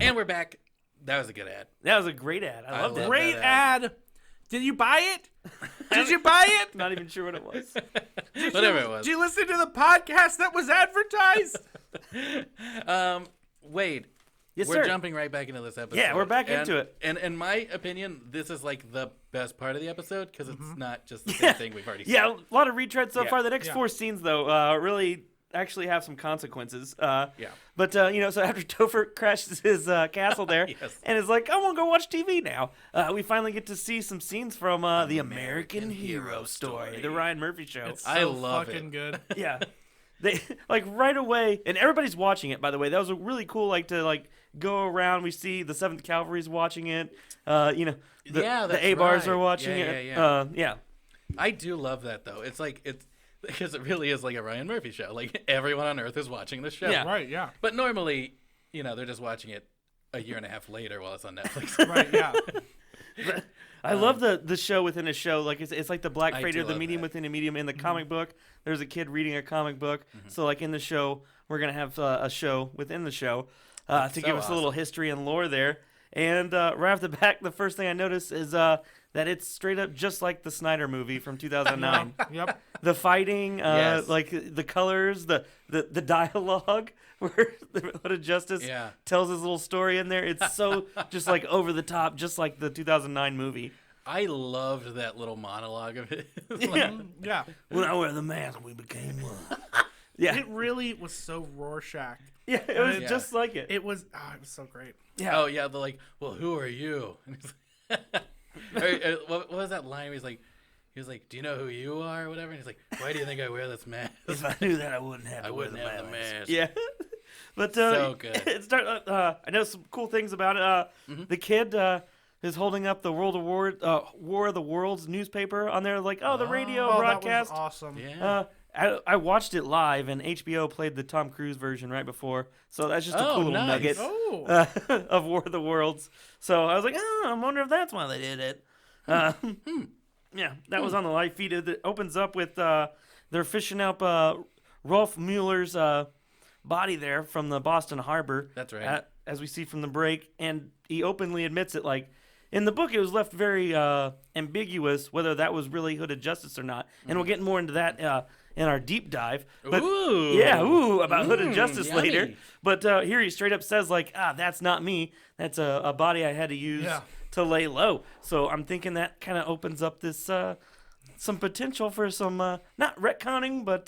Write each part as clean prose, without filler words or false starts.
And we're back. That was a good ad. That was a great ad. I loved it. Great ad. Did you buy it? Did you buy it? Not even sure what it was. Whatever it was. Did you listen to the podcast that was advertised? Wade. Yes, we're sir. jumping right back into this episode. Yeah, we're back into it. And in my opinion, this is like the best part of the episode because it's not just the same thing we've already seen. Yeah, a lot of retreads so Yeah. far. The next 4 scenes, though, really actually have some consequences. Yeah. But, so after Topher crashes his castle there Yes. and is like, I want to go watch TV now, we finally get to see some scenes from the American Hero Story, the Ryan Murphy show. It's I so love fucking it. good. Yeah. They like right away, and everybody's watching it. By the way, that was a really cool to go around. We see the 7th Cavalry's watching it. The that's A-bars right. are watching Yeah, it. yeah. I do love that though. It's because it really is like a Ryan Murphy show. Like everyone on Earth is watching the show. Yeah. Right, yeah. But normally, they're just watching it a year and a half later while it's on Netflix. Right, yeah. I love the show within a show. Like it's like the Black I Freighter, do the love medium that. within a medium. In the comic book, there's a kid reading a comic book. So like in the show, we're gonna have a show within the show to so give us a little history and lore there. And right off the back, the first thing I notice is that it's straight up just like the Snyder movie from 2009. Yep. The fighting, Yes. like the colors, the dialogue, where the Hood of Justice Yeah. tells his little story in there. It's so just like over the top, just like the 2009 movie. I loved that little monologue of it. Yeah. When I wear the mask, we became one. Yeah, It really was so Rorschach. yeah, it was Yeah. just like it. It was so great. Yeah, Oh yeah, they're like, well, who are you? And he's what was that line? He was like, do you know who you are or whatever? And he's like, why do you think I wear this mask? if I knew that, I wouldn't have I to wear wouldn't the have the mask. mask. Yeah, but So good. It start. I know some cool things about it. The kid is holding up the War of the Worlds newspaper on there, like, the radio Oh, broadcast. that was awesome. Yeah. I watched it live, and HBO played the Tom Cruise version right before, so that's just a cool little nice. nugget Oh. of War of the Worlds. So I was like, I wonder if that's why they did it. Yeah, that was on the live feed. It opens up with they're fishing up Rolf Mueller's body there from the Boston Harbor. That's right. As we see from the break, and he openly admits it. Like in the book, it was left very ambiguous whether that was really Hooded Justice or not, and we'll get more into that in our deep dive. But about Hooded Justice yummy. later. But here he straight up says like, that's not me. That's a body I had to use to lay low. So I'm thinking that kind of opens up this some potential for some not retconning, but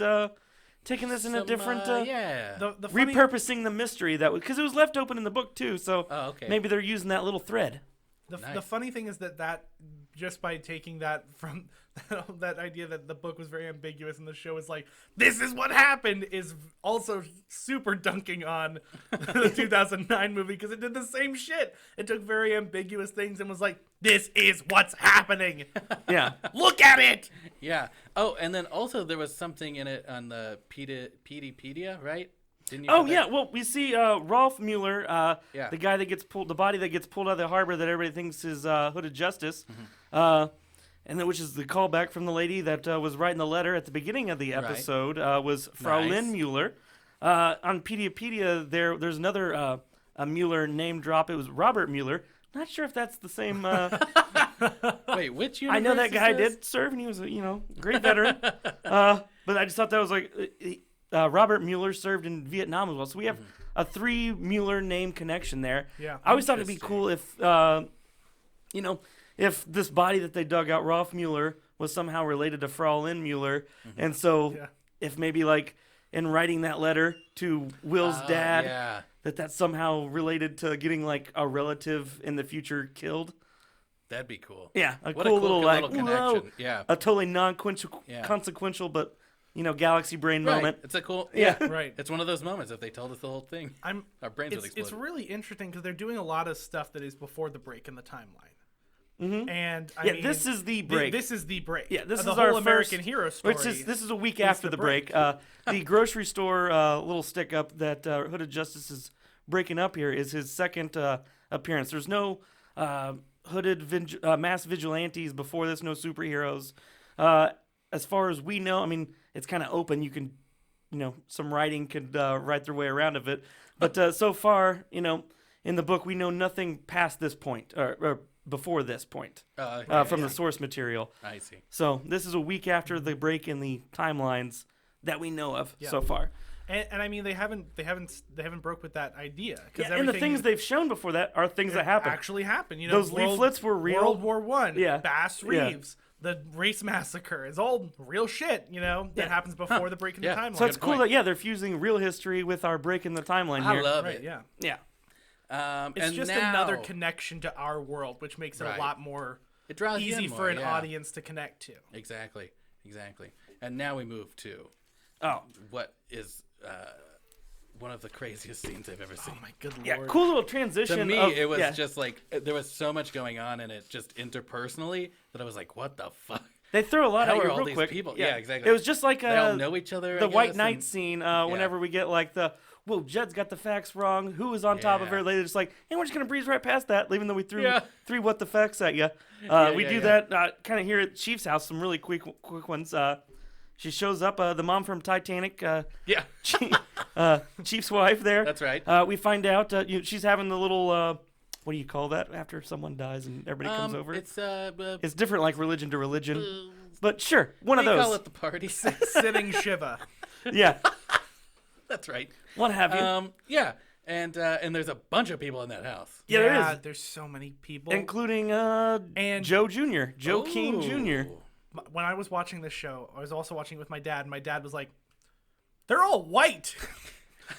taking this in a different The funny, repurposing the mystery that because it was left open in the book too. So maybe they're using that little thread. the funny thing is that just by taking that from that idea that the book was very ambiguous and the show is like, this is what happened, is also super dunking on the 2009 movie because it did the same shit. It took very ambiguous things and was like, this is what's happening. Yeah. Look at it. Yeah. Oh, and then also there was something in it on the Pedia, right? Didn't you? Oh put that- yeah, well we see Rolf Mueller, Yeah. the guy that gets pulled, the body that gets pulled out of the harbor that everybody thinks is Hooded Justice, and then which is the callback from the lady that was writing the letter at the beginning of the episode was Frau Nice. Lynn Mueller. On Pedia, there's another a Mueller name drop. It was Robert Mueller. Not sure if that's the same. Wait, which I know that universe guy is this? did serve, and he was a great veteran. But I just thought that was like Robert Mueller served in Vietnam as well. So we have a 3 Mueller name connection there. Yeah. I always thought it'd be cool if if this body that they dug out, Rolf Mueller, was somehow related to Frau Lynn Mueller, and so if maybe like in writing that letter to Will's dad, that's somehow related to getting like a relative in the future killed. That'd be cool. Yeah, What cool little like connection. whoa, Yeah. a totally non-consequential but galaxy brain Right. moment. It's a cool. Yeah. Right. It's one of those moments. If they told us the whole thing, our brains would explode. It's really interesting because they're doing a lot of stuff that is before the break in the timeline. Mm-hmm. And I mean, this is the break. This is the break. Yeah, this the is whole our American first, Hero story. This is a week after the break. The grocery store little stick up that Hooded Justice is breaking up here is his second appearance. There's no hooded mass vigilantes before this. No superheroes. As far as we know, I mean, it's kind of open. You can, some writing could write their way around of it. But so far, in in the book, we know nothing past this point or before this point from the source material. I see. So this is a week after the break in the timelines that we know of so far. And I mean, they haven't broke with that idea, because and the things they've shown before that are things that happen. Actually happen. You know, those leaflets were real. World War I. Yeah. Bass Reeves. The race massacre is all real shit. You know, that happens before the break in the timeline. So it's cool that they're fusing real history with our break in the timeline here. I love it. Yeah. Yeah. It's just another connection to our world, which makes it a lot more easy for an audience to connect to. Exactly. And now we move to what is one of the craziest scenes I've ever seen. Oh my good lord! Yeah, cool little transition. To me, it was just like there was so much going on in it, just interpersonally, that I was like, "What the fuck?" They threw a lot How at are you all real these quick. people? Yeah, exactly. It was just like they all know each other. the I White guess, Knight and- scene. Whenever we get like the Judd's got the facts wrong. Who was on top of her? Later, just like, hey, we're just gonna breeze right past that, even though we threw three what the facts at you. We do that kind of here at Chief's house. Some really quick ones. She shows up, the mom from Titanic. Chief's wife there. That's right. We find out she's having the little. What do you call that after someone dies and everybody comes over? It's different, like religion to religion. But sure, one of those. We call it the party. Sitting Shiva. Yeah. That's right. What have you? Yeah. And there's a bunch of people in that house. Yeah, there is. There's so many people, including Joe Jr., Joe Keane Jr. When I was watching this show, I was also watching it with my dad, and my dad was like, "They're all white."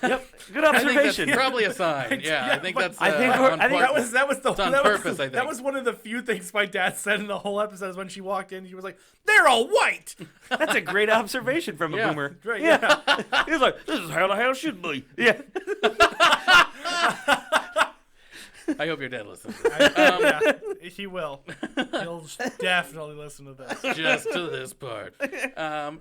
Yep, good I think observation. that's probably a sign. Yeah, I think that's. I think that was the it's on that purpose. was, I think that was one of the few things my dad said in the whole episode. Is when she walked in, he was like, "They're all white." That's a great observation from a boomer. Right? Yeah. He's like, "This is how the hell should be." Yeah. I hope your dad listens. He will. He'll definitely listen to this. Just to this part. And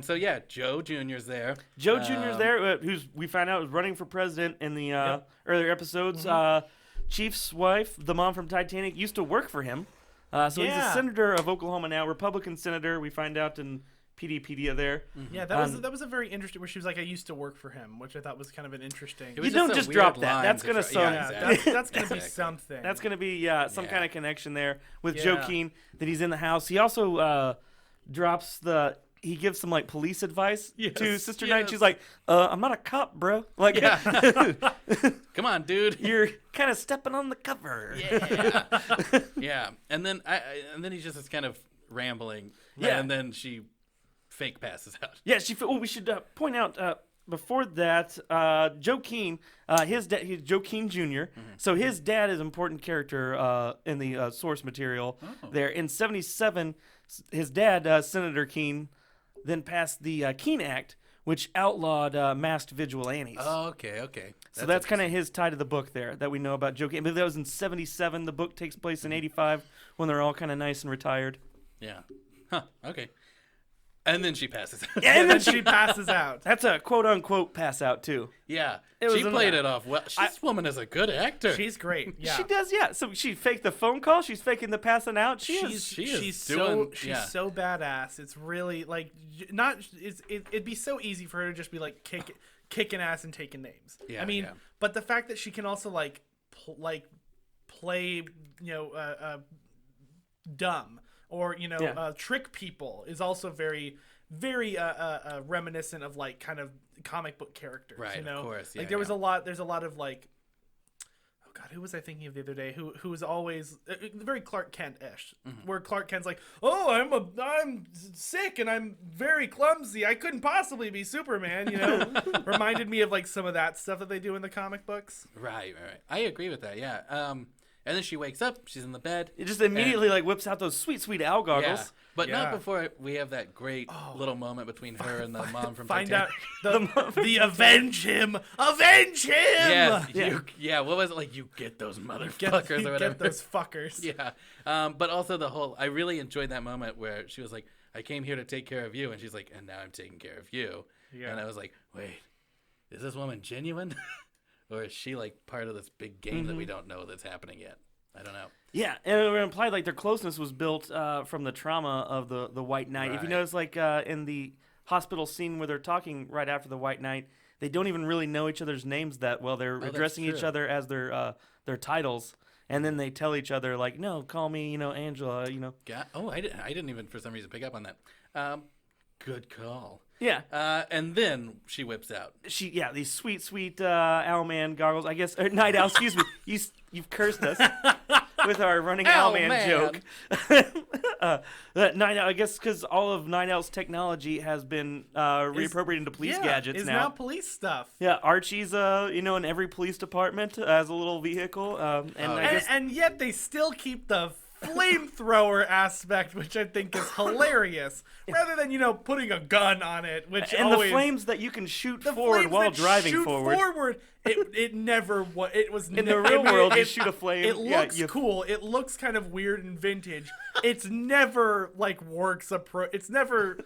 so Joe Jr.'s there. Joe Jr.'s there, who's we found out was running for president in the earlier episodes. Chief's wife, the mom from Titanic, used to work for him. He's a senator of Oklahoma now, Republican senator. We find out in PDpedia there. Yeah, that was a very interesting. Where she was like, "I used to work for him," which I thought was kind of an interesting. You don't just drop that. That's gonna that's gonna be something. That's gonna be some kind of connection there with Joe Keane that he's in the house. He also drops he gives some like police advice to Sister Knight. She's like, "I'm not a cop, bro. Like, come on, dude. You're kind of stepping on the cover." Yeah, yeah. And then he just is kind of rambling. Yeah, and then she fake passes out. Yeah, we should point out before that, Joe Keane, his dad, he's Joe Keane Jr. Mm-hmm. So his dad is an important character in the source material. There in '77, his dad, Senator Keane, then passed the Keane Act, which outlawed masked vigilantes. Oh, okay. So that's kind of his tie to the book there that we know about Joe Keane. But that was in '77. The book takes place in '85 when they're all kind of nice and retired. Yeah. Huh. Okay. And then she passes out. Yeah, and then she passes out. That's a quote-unquote pass out, too. Yeah. She played it off well. This woman is a good actor. She's great. Yeah. She does, yeah. So she faked the phone call. She's faking the passing out. She's so badass. It's really, like, it'd be so easy for her to just be, like, kicking ass and taking names. Yeah, I mean, but the fact that she can also, like, play, dumb. Or trick people is also very, very reminiscent of like kind of comic book characters. Right. Of course. Yeah, like there's a lot of like, oh god, who was I thinking of the other day? Who was always very Clark Kent-ish, where Clark Kent's like, oh, I'm sick and I'm very clumsy. I couldn't possibly be Superman. Reminded me of like some of that stuff that they do in the comic books. Right. I agree with that. Yeah. And then she wakes up. She's in the bed. It just immediately like whips out those sweet, sweet owl goggles. Yeah, but not before we have that great little moment between her and the mom from find Titanic. out the avenge him. Yeah. What was it like? You get those motherfuckers or whatever. Get those fuckers. Yeah. But also I really enjoyed that moment where she was like, "I came here to take care of you," and she's like, "And now I'm taking care of you." Yeah. And I was like, "Wait, is this woman genuine?" Or is she like part of this big game that we don't know that's happening yet? I don't know. Yeah, and it implied like their closeness was built from the trauma of the White Knight. Right. If you notice, like in the hospital scene where they're talking right after the White Knight, they don't even really know each other's names that well. They're addressing each true. other as their titles, and then they tell each other like, "No, call me, Angela." I didn't even for some reason pick up on that. Good call. Yeah. And then she whips out. These sweet Owlman goggles. I guess Night Owl. Excuse me. You've cursed us with our running Owlman joke. Night Owl. I guess because all of Night Owl's technology has been reappropriated into police gadgets is now. now police stuff. Yeah, Archie's in every police department as a little vehicle, And yet they still keep the flamethrower aspect, which I think is hilarious, rather than putting a gun on it, which and always, the flames that you can shoot the forward flames while that driving shoot forward. It never was. It was In the real world, you shoot a flame. It looks cool. It looks kind of weird and vintage. It's never works. It's never.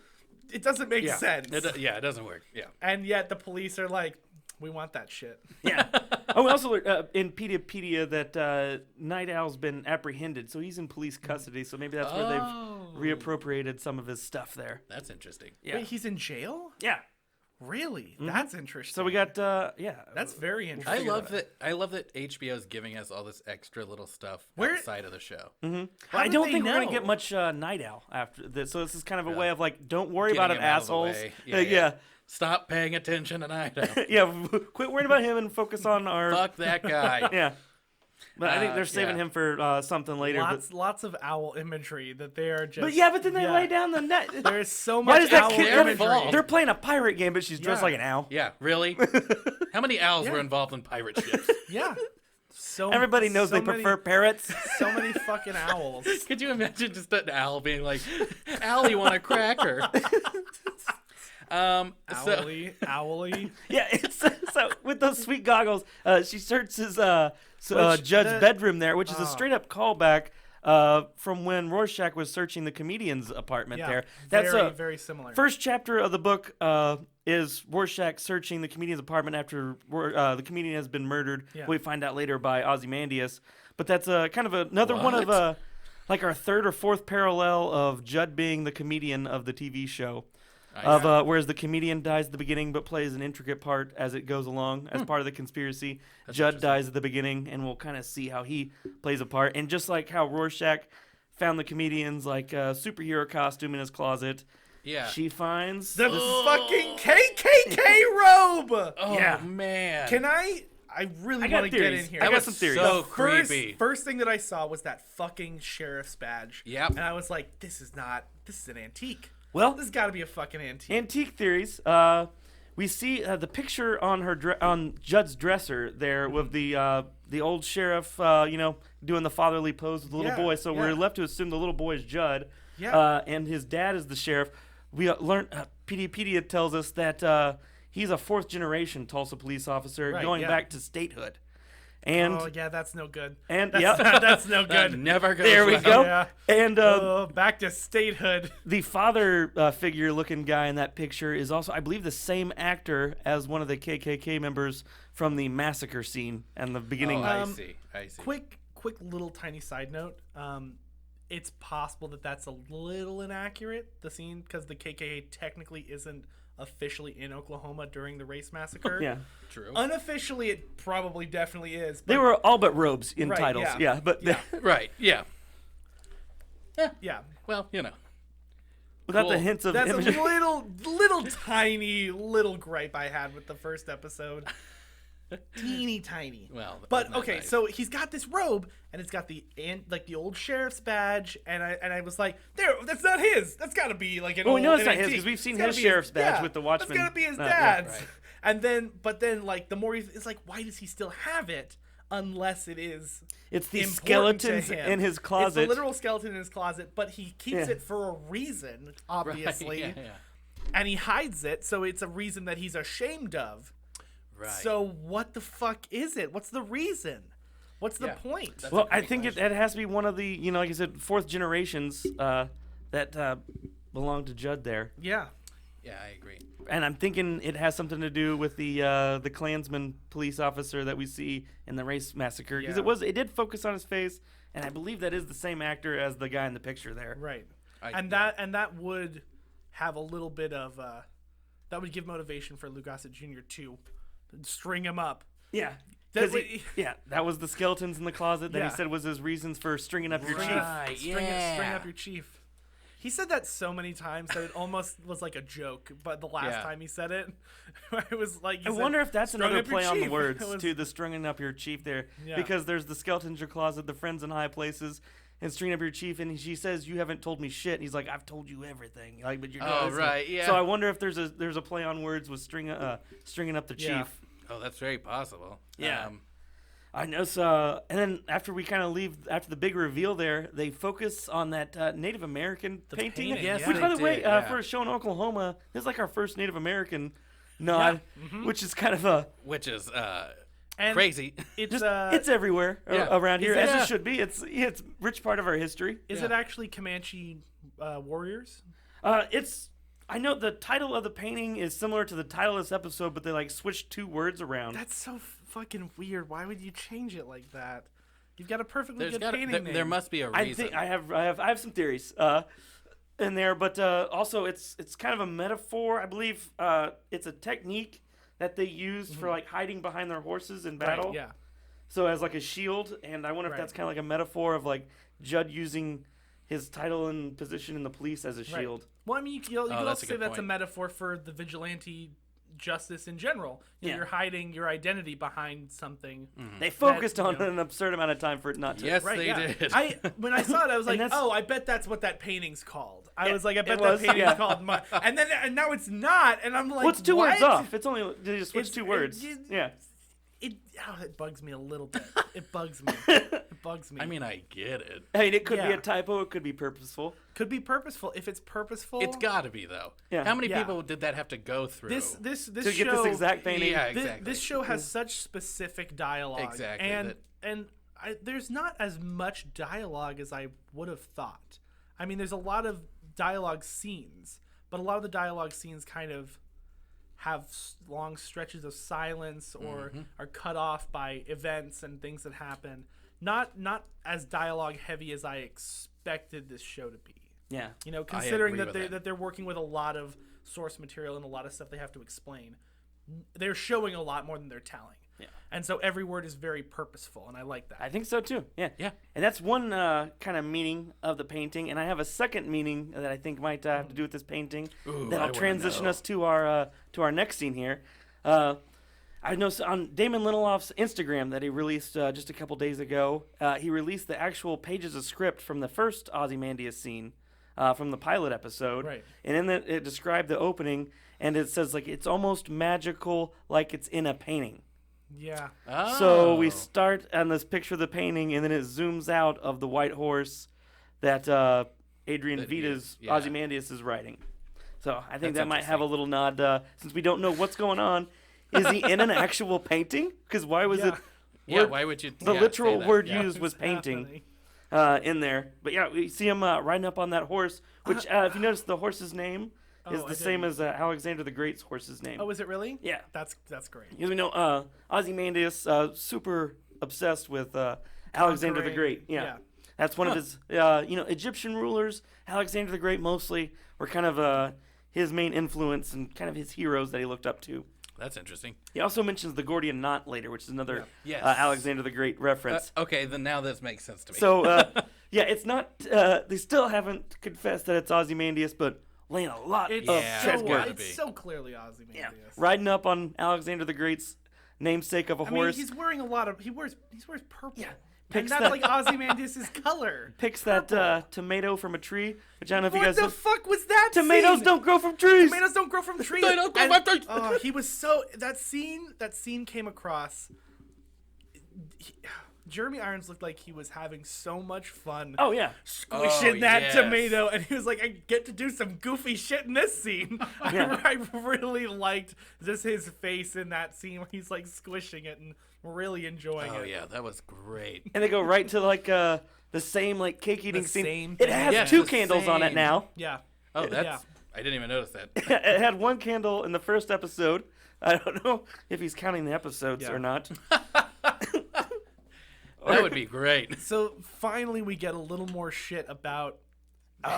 It doesn't make sense. It doesn't work. Yeah. And yet the police are like, we want that shit. Yeah. We also learned in Pedia that Night Owl's been apprehended, so he's in police custody. So maybe that's where they've reappropriated some of his stuff there. That's interesting. Yeah. Wait, he's in jail? Yeah. Really? That's interesting. So we got That's very interesting. I love that HBO's giving us all this extra little stuff outside of the show. I don't think we're gonna get much Night Owl after this. So this is kind of a way of don't worry about it, Getting him out of the assholes. way. Yeah. Stop paying attention to Night Owl. Yeah, quit worrying about him and focus on our. Fuck that guy. Yeah. But I think they're saving him for something later. Lots of owl imagery that they are just. But then they lay down the net. There's so Why much does that owl kid? imagery. They're playing a pirate game, but she's dressed like an owl. Yeah, really? How many owls were involved in pirate ships? Yeah. Everybody knows they prefer parrots. So many fucking owls. Could you imagine just an owl being like, "Owl, you want a cracker?" Owly. Yeah, it's so with those sweet goggles, she searches Judd's bedroom there, which is a straight up callback from when Rorschach was searching the comedian's apartment there. That's very, very similar. First chapter of the book is Rorschach searching the comedian's apartment after the comedian has been murdered. Yeah. We find out later by Ozymandias. But that's kind of another one of our third or fourth parallel of Judd being the comedian of the TV show. Whereas the comedian dies at the beginning but plays an intricate part as it goes along as part of the conspiracy. Judd dies at the beginning, and we'll kind of see how he plays a part. And just like how Rorschach found the comedian's superhero costume in his closet, she finds the fucking KKK robe. Oh man! Can I really want to get in here. I got some theories. So creepy. First thing that I saw was that fucking sheriff's badge. Yep. And I was like, this is an antique. Well, this has got to be a fucking antique. Antique theories. We see the picture on on Judd's dresser there with the old sheriff, doing the fatherly pose with the little boy. So we're left to assume the little boy is Judd. Yeah. And his dad is the sheriff. We learned Pedia tells us that he's a fourth generation Tulsa police officer going back to statehood. And that's no good. And that's no good. That never goes there we well. go. Yeah. And back to statehood. The father figure looking guy in that picture is also, I believe, the same actor as one of the KKK members from the massacre scene and the beginning. I see. Quick little tiny side note. It's possible that that's a little inaccurate, the scene, because the KKK technically isn't officially in Oklahoma during the race massacre. Yeah. True. Unofficially, it probably definitely is. They were all but robes in titles. Yeah. Right. Yeah. Yeah. Well, without the hints of That's imagery. a little tiny gripe I had with the first episode. Teeny tiny. Well, but isn't that okay, nice? so he's got this robe and it's got the old sheriff's badge, and I was like, there, that's not his. That's got to be like an old. We know it's not antique. his because we've seen It's his gotta be sheriff's badge with the Watchmen. That's got to be his yeah, dad's. right. And then the more it's like, why does he still have it? Unless it is. It's the important to skeletons him. in his closet. It's the literal skeleton in his closet, but he keeps it for a reason, obviously. Right, yeah. And he hides it, so it's a reason that he's ashamed of. Right. So what the fuck is it? What's the reason? What's the point? That's Well, a I great think it question. has to be one of the, like I said, fourth generations that belong to Judd there. Yeah. Yeah, I agree. And I'm thinking it has something to do with the Klansman police officer that we see in the race massacre. Because Yeah. it did focus on his face, and I believe that is the same actor as the guy in the picture there. Right. I- And that would have a little bit of that would give motivation for Lou Gossett Jr. to string him up. Yeah. That was the skeletons in the closet that he said was his reasons for stringing up your chief. Right, String up your chief. He said that so many times that it almost was like a joke. But the last time he said it, it was like. I wonder if that's another play on the words to the stringing up your chief there, because there's the skeletons in your closet, the friends in high places, and stringing up your chief, and she says, "You haven't told me shit." And he's like, "I've told you everything." Like, but you're not. Oh, right, yeah. So I wonder if there's a play on words with stringing up the chief. Oh, that's very possible. Yeah. I know. So, and then after we kind of leave, after the big reveal there, they focus on that Native American painting. Yes, which, by the way, did, for a show in Oklahoma, this is like our first Native American nod, which is kind of a... Which is and crazy. It's everywhere around here, as it should be. It's rich part of our history. Is it actually Comanche warriors? I know the title of the painting is similar to the title of this episode, but they like switched 2 words around. That's so fucking weird. Why would you change it like that? You've got a perfectly good painting name. There must be a reason. I have some theories in there, but also it's kind of a metaphor. I believe it's a technique that they use for like hiding behind their horses in battle. Right, yeah. So as like a shield, and I wonder if that's kind of like a metaphor of like Judd using his title and position in the police as a shield. Right. Well, I mean, you can also say that's a point. metaphor for the vigilante justice in general. You're hiding your identity behind something. They focused on an absurd amount of time for it not to. Yes, they did. When I saw it, I was like, oh, I bet that's what that painting's called. I was like, I bet that painting's called. And now it's not. And I'm like, well, it's 2 words off. It's only they just switched 2 words. It bugs me a little bit. It bugs me. It bugs me. I mean, I get it. I mean, it could be a typo. It could be purposeful. Could be purposeful. If it's purposeful, It's got to be though. Yeah. How many people did that have to go through? This to show, get this exact painting. Yeah, exactly. This show has such specific dialogue. Exactly. And there's not as much dialogue as I would have thought. I mean, there's a lot of dialogue scenes, but a lot of the dialogue scenes kind of have long stretches of silence or are cut off by events and things that happen. Not as dialogue heavy as I expected this show to be. Yeah. You know, considering that they're working with a lot of source material and a lot of stuff they have to explain. They're showing a lot more than they're telling. Yeah. And so every word is very purposeful, and I like that. I think so too. Yeah. Yeah. And that's one kind of meaning of the painting, and I have a second meaning that I think might have to do with this painting. That'll transition us to our next scene here. I know on Damon Lindelof's Instagram that he released just a couple days ago, he released the actual pages of script from the first Ozymandias scene from the pilot episode. Right. And in that, it described the opening, and it says like it's almost magical, like it's in a painting. Yeah. Oh. So we start on this picture of the painting, and then it zooms out of the white horse that Adrian Vita's Ozymandias is riding. So I think that might have a little nod, since we don't know what's going on. Is he in an actual painting? Because why was it? Why would you? The literal word used was What's painting in there. But yeah, we see him riding up on that horse, which, if you notice, the horse's name is the same as Alexander the Great's horse's name. Oh, is it really? Yeah. That's great. Because we know Ozymandias super obsessed with Alexander the Great. Yeah. That's one of his Egyptian rulers. Alexander the Great mostly were kind of his main influence and kind of his heroes that he looked up to. That's interesting. He also mentions the Gordian knot later, which is another Yes. Alexander the Great reference. Okay, then now this makes sense to me. So, it's not. They still haven't confessed that it's Ozymandias, but laying a lot of treadwork. It's so clearly Ozymandias. Yeah. Riding up on Alexander the Great's namesake of a horse. He's wearing a lot of. He wears purple. Yeah. And that's like Ozymandias' color. Picks that tomato from a tree, which I don't know if you guys. What the fuck was that? Tomatoes don't grow from trees. Tomatoes don't grow from trees. They don't grow from trees. Oh, he was so that scene came across. Jeremy Irons looked like he was having so much fun. Oh yeah, squishing that tomato, and he was like, "I get to do some goofy shit in this scene." Yeah. I really liked just his face in that scene where he's like squishing it and really enjoying it. Oh yeah, that was great. And they go right to like the same like cake eating scene. Same It has Yes, 2 the candles on it same. now. Yeah. Oh, I didn't even notice that. It had 1 candle in the first episode. I don't know if he's counting the episodes or not. That would be great. So finally, we get a little more shit about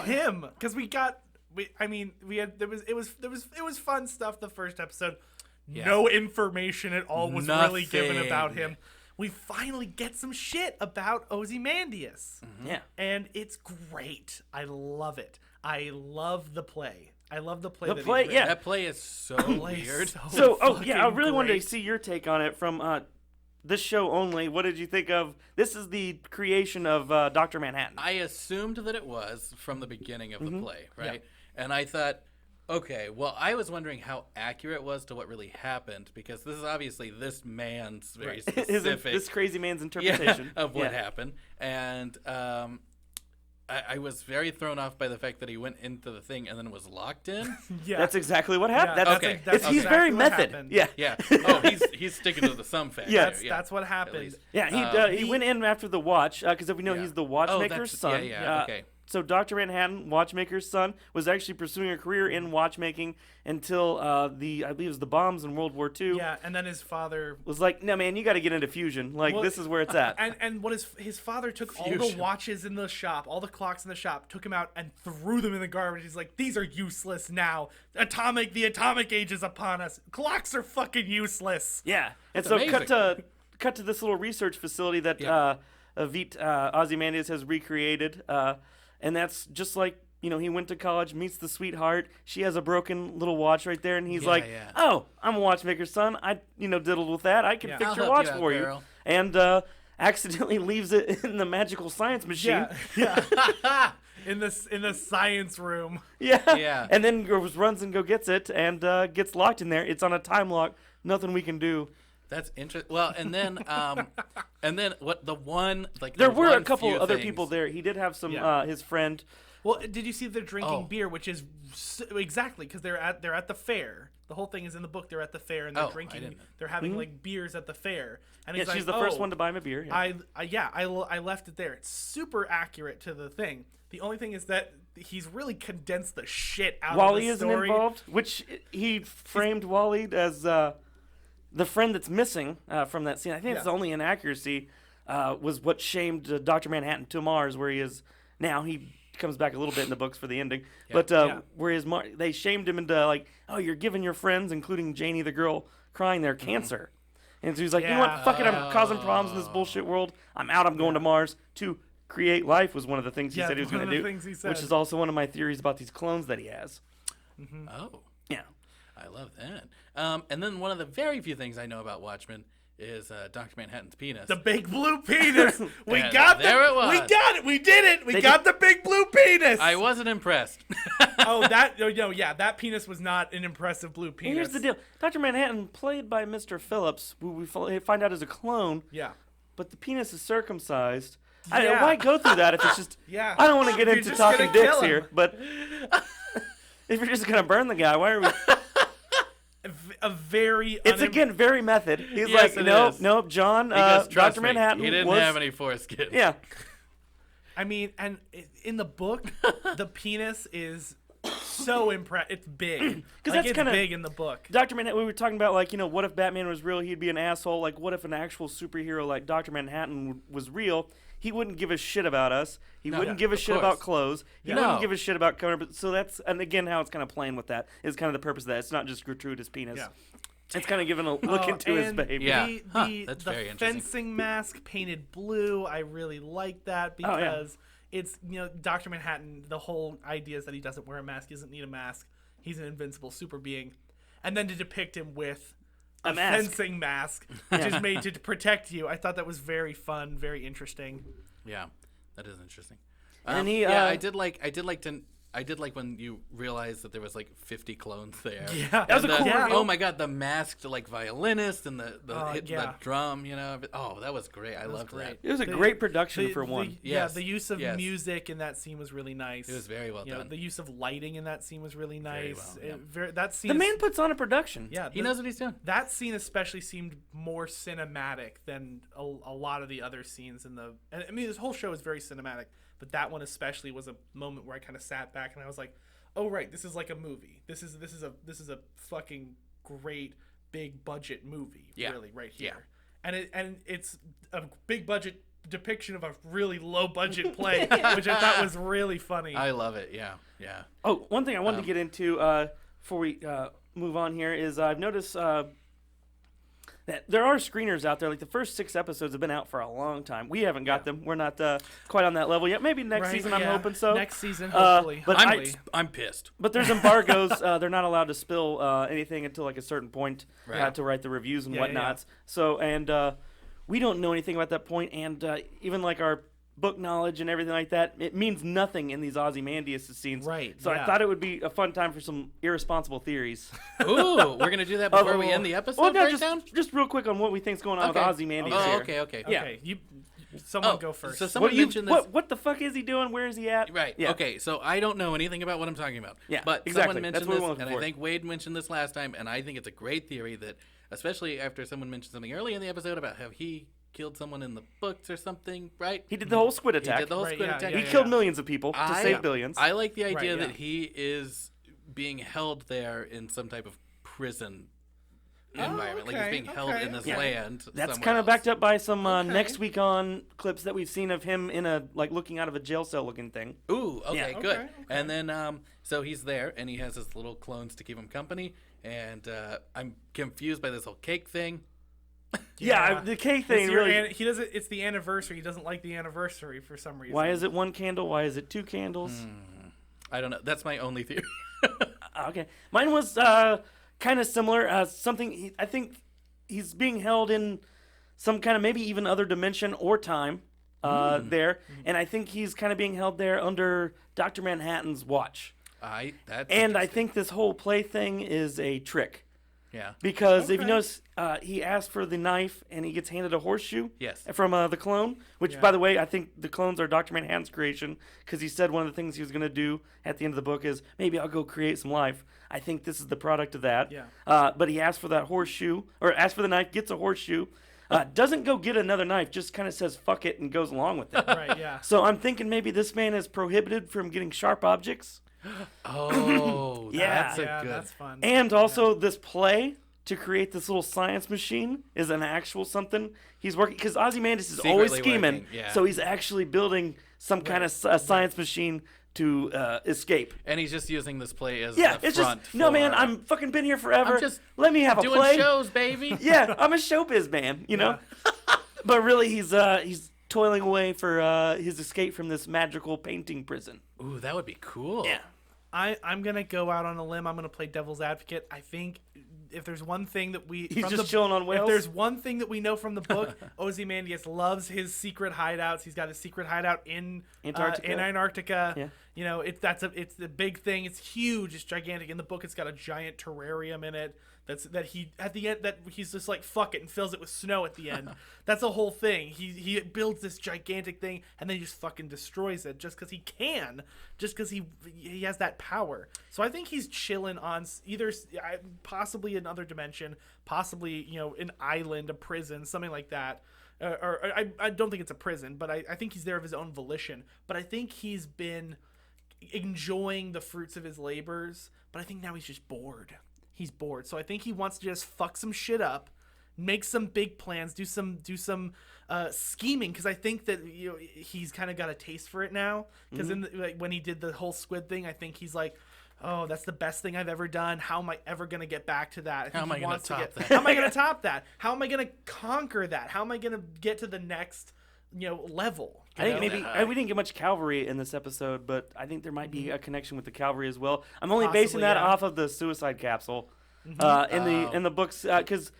him because we got it was fun stuff the first episode. Yeah. No information at all was really given Nothing. about him. We finally get some shit about Ozymandias. Yeah. And it's great. I love it. I love the play. I love the play. The that play, he's yeah. written. That play is so Play weird. So, I fucking really wanted to great. see your take on it from this show only. What did you think of? This is the creation of Dr. Manhattan. I assumed that it was from the beginning of the play, right? Yeah. And I thought, okay, well, I was wondering how accurate it was to what really happened, because this is obviously this man's very specific this crazy man's interpretation of what happened. And I was very thrown off by the fact that he went into the thing and then was locked in. Yeah. That's exactly what happened. Yeah, That's, okay. that's he's exactly very what method. happened. Yeah. Yeah. Oh, he's sticking to the sum factor. Yeah. That's what at happened. least. Yeah, he went in after the watch, because if we know Yeah. he's the Oh, watchmaker's that's- son. yeah, okay. So Dr. Manhattan, watchmaker's son, was actually pursuing a career in watchmaking until I believe it was the bombs in World War II. Yeah, and then his father. Was like, no man, you got to get into fusion. Like Well, this is where it's at. And what his father took all the Fusion. watches in the shop, all the clocks in the shop, took him out and threw them in the garbage. He's like, these are useless now. The atomic age is upon us. Clocks are fucking useless. Yeah, and That's so amazing. cut to this little research facility that Yeah. Feats Ozymandias has recreated, and that's just like he went to college, meets the sweetheart. She has a broken little watch right there, and he's Yeah, like, yeah. "Oh, I'm a watchmaker's son. I diddled with that. I can Yeah. fix I'll your help watch you out, for you." girl. And accidentally leaves it in the magical science machine. Yeah. in the science room. Yeah. Yeah. And then runs and gets it and gets locked in there. It's on a time lock. Nothing we can do. That's interesting. Well, and then what the one like There the were a one couple few other things- people there. He did have some Yeah. his friend. Well, did you see they're drinking Oh. beer, which is exactly because they're at the fair. The whole thing is in the book. They're at the fair and they're Oh, I drinking. didn't know. They're having like beers at the fair. And Yeah, he's she's like, the first "Oh, one to buy him a beer. Yeah. I left it there. It's super accurate to the thing. The only thing is that he's really condensed the shit out of Wally the isn't story. involved, which he framed Wally as the friend that's missing from that scene. I think it's the only inaccuracy was what shamed Dr. Manhattan to Mars, where he is now. He comes back a little bit in the books for the ending, but whereas they shamed him into like, oh, you're giving your friends, including Janie, the girl crying, their cancer. And so he's like, you know what, fuck it, I'm causing problems in this bullshit world. I'm out, I'm going to Mars to create life was one of the things he Yeah, said he was one going of to the do, things he said. which is also one of my theories about these clones that he has. Oh, Yeah. I love that. And then one of the very few things I know about Watchmen is Dr. Manhattan's penis. The big blue penis. We And got there it was. We got it. We did it. We got the big blue penis. I wasn't impressed. That penis was not an impressive blue And penis. here's the deal. Dr. Manhattan, played by Mr. Phillips, who we find out is a clone, Yeah. but the penis is circumcised. Yeah. Why go through that if it's just... Yeah. I don't want to get You're into just talking gonna kill dicks him. here, but if you're just going to burn the guy, why are we... A very. It's, again, very method. He's Yes, like, it nope, is. nope, John, Because, trust Dr. me, Manhattan he didn't was... have any foreskin. Yeah. I mean, and in the book, the penis is so impressive. It's big. that's it's kinda- big in the book. Dr. Manhattan, we were talking about, like, what if Batman was real, he'd be an asshole. Like, what if an actual superhero like Dr. Manhattan was real? He wouldn't give a shit about us. He wouldn't give a of shit course. about clothes. He No. wouldn't give a shit about color. So that's, and again, how it's kind of playing with that is kind of the purpose of that. It's not just gratuitous penis. Yeah. It's kind of giving a look into his and behavior. Yeah. That's The very interesting. fencing mask painted blue. I really like that Oh, yeah. because it's Dr. Manhattan. The whole idea is that he doesn't wear a mask. He doesn't need a mask. He's an invincible super being, and then to depict him with a mask. fencing mask, which is made to protect you. I thought that was very fun, very interesting. Yeah, that is interesting. And he, I did like when you realized that there was like 50 clones there. Yeah. That was And a cool the- reveal. Oh my god, the masked like violinist and the yeah. drum, Oh, that was great. I loved great. that. It was a great production for one. Yes, the use of yes. music in that scene was really nice. It was very well done. The use of lighting in that scene was really nice. well, That scene. The man puts on a production. Yeah, He knows what he's doing. That scene especially seemed more cinematic than a lot of the other scenes in the. And I mean, this whole show is very cinematic, but that one especially was a moment where I kind of sat back and I was like, "Oh right, this is like a movie. This is a fucking great big budget movie. Yeah. Really, right here." Yeah. And it's a big budget depiction of a really low budget play, which I thought was really funny. I love it. Yeah. Oh, one thing I wanted to get into before we move on here is I've noticed that there are screeners out there. Like the first 6 episodes have been out for a long time. We haven't got them. We're not quite on that level yet. Maybe next season. I'm hoping so. Next season, hopefully. But I'm pissed. But there's embargoes. They're not allowed to spill anything until like a certain point to write the reviews and whatnot. So we don't know anything about that point, and even like our book knowledge and everything like that, it means nothing in these Ozymandias scenes. Right. So I thought it would be a fun time for some irresponsible theories. Ooh, we're gonna do that before we end the episode. Well, no, breakdown? just real quick on what we think's going on with Ozymandias here. Okay. Yeah. Okay, someone go first. So someone mentioned this. What the fuck is he doing? Where is he at? Right. Yeah. Okay. So I don't know anything about what I'm talking about. Yeah. But exactly. someone mentioned That's what this, and I think Wade mentioned this last time, and I think it's a great theory that, especially after someone mentioned something early in the episode about how he killed someone in the books or something, right? He did the whole squid attack. He did the whole squid attack. He killed millions of people to save billions. I like the idea that he is being held there in some type of prison environment. Like he's being held in this land. That's kind of backed up by some Next Week On clips that we've seen of him in a looking out of a jail cell looking thing. Ooh, okay, Yeah. good. Okay. And then so he's there and he has his little clones to keep him company. And I'm confused by this whole cake thing. Yeah, the cake thing really. He doesn't. It's the anniversary. He doesn't like the anniversary for some reason. Why is it 1 candle? Why is it 2 candles? I don't know. That's my only theory. Okay, mine was kind of similar. I think he's being held in some kind of maybe even other dimension or time there, and I think he's kind of being held there under Dr. Manhattan's watch. I think this whole play thing is a trick. Yeah. Because if you notice, he asked for the knife and he gets handed a horseshoe. Yes. From the clone, which, by the way, I think the clones are Dr. Manhattan's creation because he said one of the things he was going to do at the end of the book is maybe I'll go create some life. I think this is the product of that. Yeah. But he asked for that horseshoe, or asked for the knife, gets a horseshoe, doesn't go get another knife, just kind of says fuck it and goes along with it. Right, yeah. So I'm thinking maybe this man is prohibited from getting sharp objects. Oh, Yeah. That's fun. And also this play to create this little science machine is an actual something he's working, because Ozymandias is always Secretly scheming, working, yeah. so he's actually building some kind of science machine to escape. And he's just using this play as Yeah, a it's front just no for, man. I'm fucking been here forever. I'm just let me have a doing play. shows, baby. Yeah, I'm a showbiz man, you know. But really, he's toiling away for his escape from this magical painting prison. Ooh, that would be cool. Yeah. I'm gonna go out on a limb. I'm gonna play devil's advocate. I think if there's one thing that he's just chilling on whales. If there's one thing that we know from the book, Ozymandias loves his secret hideouts. He's got a secret hideout in Antarctica. Yeah. You know, it's the big thing. It's huge. It's gigantic. In the book, it's got a giant terrarium in it. He's just like fuck it and fills it with snow at the end. That's the whole thing. He builds this gigantic thing and then he just fucking destroys it just because he can, just because he has that power. So I think he's chilling on either possibly another dimension, possibly an island, a prison, something like that. I don't think it's a prison, but I think he's there of his own volition. But I think he's been enjoying the fruits of his labors. But I think now he's just bored. He's bored, so I think he wants to just fuck some shit up, make some big plans, do some scheming. Because I think that he's kind of got a taste for it now. Because when he did the whole squid thing, I think he's like, oh, that's the best thing I've ever done. How am I ever gonna get back to that? How am I gonna top that? How am I gonna top that? How am I gonna conquer that? How am I gonna get to the next level? I think maybe we didn't get much cavalry in this episode, but I think there might be a connection with the cavalry as well. I'm only basing that off of the suicide capsule in the books because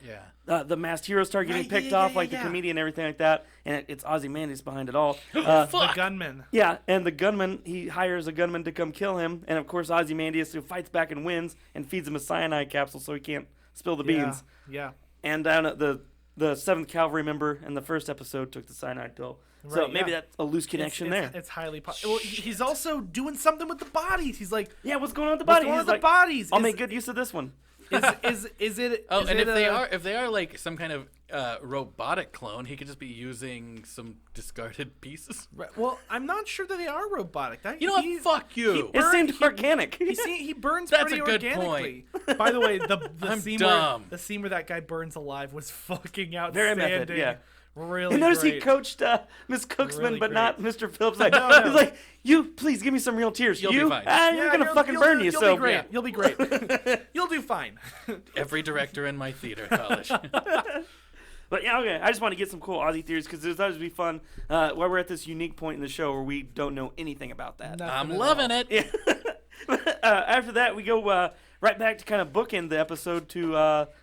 the masked heroes start getting picked off, like the comedian and everything like that, and it's Ozymandias behind it all. The gunman. Yeah, and the gunman, he hires a gunman to come kill him, and of course Ozymandias, who fights back and wins, and feeds him a cyanide capsule so he can't spill the beans. Yeah. And the 7th Cavalry member in the first episode took the cyanide pill. So maybe that's a loose connection there. It's highly possible. Well, he's also doing something with the bodies. He's like, yeah, what's going on with the bodies? What's going on with the bodies? I'll make good use of this one. Is it? Oh, is and it if they are like some kind of robotic clone, he could just be using some discarded pieces. Right. Well, I'm not sure that they are robotic. Fuck you. It seemed organic. He burns That's pretty a good organically. By the way, the I'm scene dumb. the scene where that guy burns alive was fucking outstanding. Very method, yeah. Really You notice he great. coached Miss Cooksman, Really but great. not Mr. Phillips. Like, No. He's like, you, please give me some real tears. You'll be you? fine. You're Yeah, going to fucking you'll burn do- you. You'll So be great. You'll be great. You'll do fine. Every director in my theater college. But yeah, okay. I just want to get some cool Aussie theories because it would be fun while we're at this unique point in the show where we don't know anything about that. Nothing I'm at loving all. it. Yeah. After that, we go right back to kind of bookend the episode to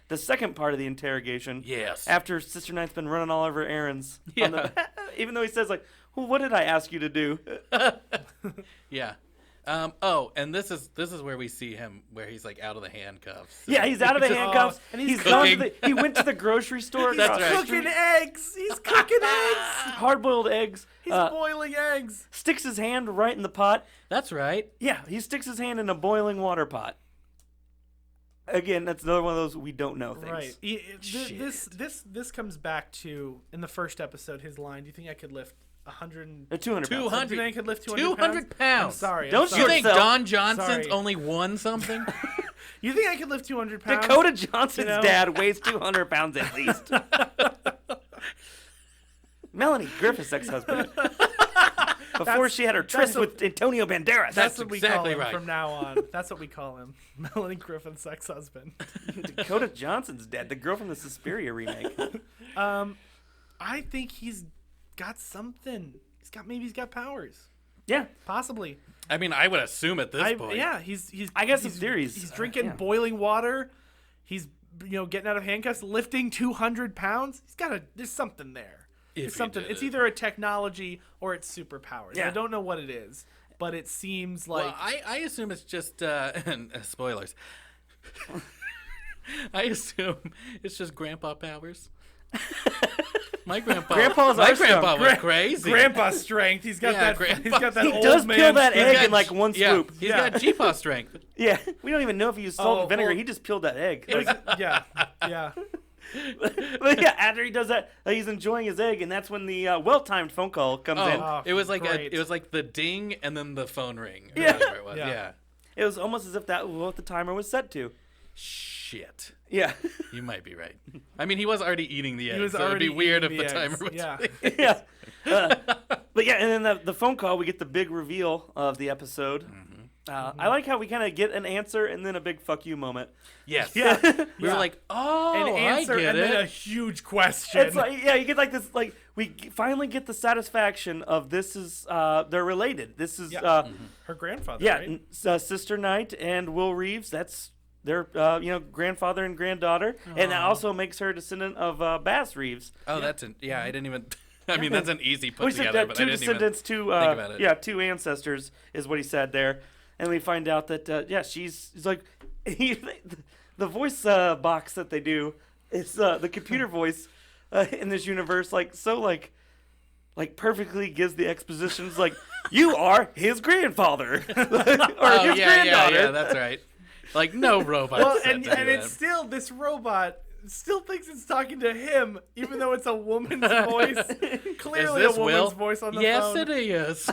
the second part of the interrogation. Yes. After Sister Knight's been running all over errands. Yeah. On the, even though he says, like, well, what did I ask you to do? Yeah. And this is where we see him, where he's like out of the handcuffs. Yeah, he's out of the Just- handcuffs. and he's he's gone to cooking. he went to the grocery store. He's across That's the right. cooking street. eggs. He's cooking eggs. Hard-boiled eggs. He's boiling eggs. Sticks his hand right in the pot. That's right. Yeah, he sticks his hand in a boiling water pot. Again, that's another one of those we don't know things. Right. Shit. This comes back to in the first episode. His line: "Do you think I could lift 100? 200 pounds. 200. Do you think I could lift 200 200 pounds. I'm sorry. Don't I'm sorry. You short think sell. Don Johnson's Sorry. only won something? You think I could lift 200 pounds? Dakota Johnson's You know? dad weighs 200 pounds at least. Melanie Griffith's ex-husband. Before she had her tryst with Antonio Banderas. That's what we call exactly him right. from now on. That's what we call him. Melanie Griffin's ex-husband. Dakota Johnson's dead. The girl from the Suspiria remake. I think he's got something. He's got powers. Yeah. Possibly. I mean, I would assume at this point. Yeah, he's. I got some he's- theories. He's drinking Yeah. boiling water. He's getting out of handcuffs, lifting 200 pounds. There's something there. If It's he something. did It's it. either a technology or it's superpowers. Yeah. I don't know what it is, but it seems like. Well, I assume it's just and spoilers. I assume it's just grandpa powers. My grandpa. Grandpa's my our grandpa son. was crazy. Grandpa strength. He's got Yeah, that. He's Grandpa- got that He old does man peel that strength. egg got in like one Yeah, swoop. he's Yeah. got G-paw strength. Yeah. We don't even know if he used salt Oh, and vinegar. well- He just peeled that egg. Yeah, yeah. But yeah, after he does that, he's enjoying his egg, and that's when the well-timed phone call comes in. Oh, it was like great. it was like the ding and then the phone ring. Or Yeah. whatever it was. Yeah. Yeah. It was almost as if that was what the timer was set to. Shit. Yeah. You might be right. I mean, he was already eating the egg, He was so it'd already be weird if eating the the timer eggs. was. Yeah. Yeah. But yeah, and then the phone call, we get the big reveal of the episode. I like how we kind of get an answer and then a big fuck you moment. Yes. Yeah. We were like, oh, An answer I get and it. then a huge question. It's like, yeah, you get like this, like, finally get the satisfaction of this is, they're related. This is, Yeah. Her grandfather. yeah, Right? Sister Knight and Will Reeves, that's their, grandfather and granddaughter. And that also makes her a descendant of Bass Reeves. Oh, that's an I didn't even. I mean, that's an easy put We said together, that but two I didn't even descendants, think about it. two ancestors is what he said there, and we find out that she's like, the voice box that they do, it's the computer voice in this universe, like perfectly gives the expositions, like you are his grandfather or his granddaughter. Yeah, that's right. Like no robot. Well, set and to do it's that. still this robot still thinks it's talking to him, even though it's a woman's voice. Clearly, Is this a woman's Will? voice on the yes, phone. it is.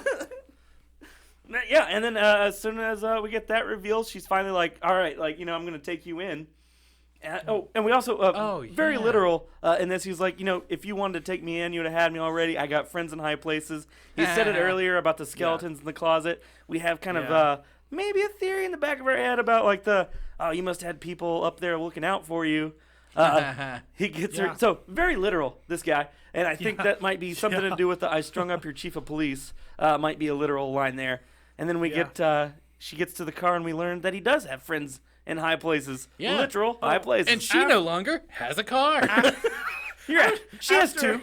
Yeah, and then as soon as we get that reveal, she's finally like, all right, like, I'm going to take you in. And we also, very yeah. literal in this, he's like, if you wanted to take me in, you would have had me already. I got friends in high places. He said it earlier about the skeletons in the closet. We have kind of maybe a theory in the back of our head about like you must have had people up there looking out for you. He gets her. So very literal, this guy. And I think that might be something to do with the I strung up your chief of police might be a literal line there. And then we she gets to the car and we learn that he does have friends in high places. Yeah. Literal high places. And she no longer has a car. You're right. She has two.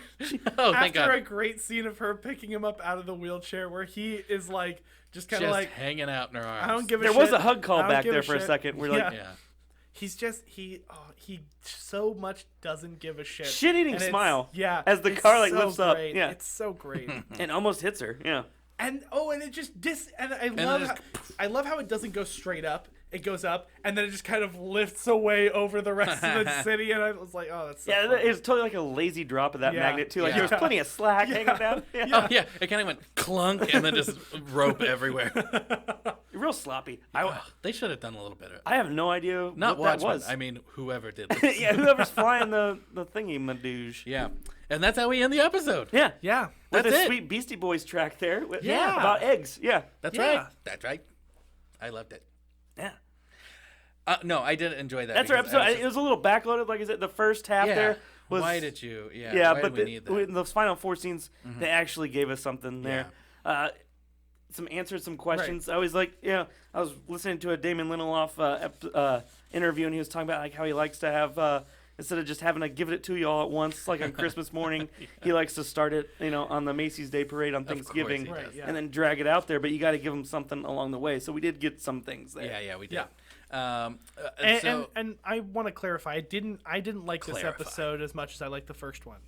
Oh, thank After God. a great scene of her picking him up out of the wheelchair, where he is like just kind of Just like, hanging out in her arms. I don't give a There shit. was a hug call I don't back give there for a shit. second. We're like, Yeah. He's just he so much doesn't give a shit. Shit-eating And it's- smile. Yeah. as the it's car, like, so lifts up. great. Yeah. It's so great. and almost hits her. Yeah. And it just and I it love just- I love how it doesn't go straight up. It goes up and then it just kind of lifts away over the rest of the city. And I was like, oh, that's so Yeah, funny. it's totally like a lazy drop of that Yeah. magnet too. Like Yeah. there's plenty of slack hanging down. Yeah. Oh, yeah. It kind of went clunk and then just rope everywhere. real sloppy. They should have done a little better. I have no idea Not what that Watchmen. was. I mean, whoever did this. Yeah, whoever's flying the thingy madouge. Yeah. And that's how we end the episode. Yeah. Yeah. With That's a it. sweet Beastie Boys track there. Yeah. About eggs. Yeah. That's Yeah. right. That's right. I loved it. Yeah. No, I did enjoy that. That's our because I episode. was It was a little backloaded, like I said. The first half yeah. there was. Why did you? Yeah. Yeah, why but did we need that? in those final 4 scenes, they actually gave us something there. Some answers, some questions. Right. I was like, I was listening to a Damon Lindelof interview, and he was talking about like how he likes to have instead of just having to give it to you all at once, like on Christmas morning, he likes to start it, on the Macy's Day Parade on Thanksgiving, he does. and then drag it out there. But you got to give him something along the way. So we did get some things there. Yeah, we did. Yeah. And I want to clarify. I didn't like this episode as much as I liked the first one.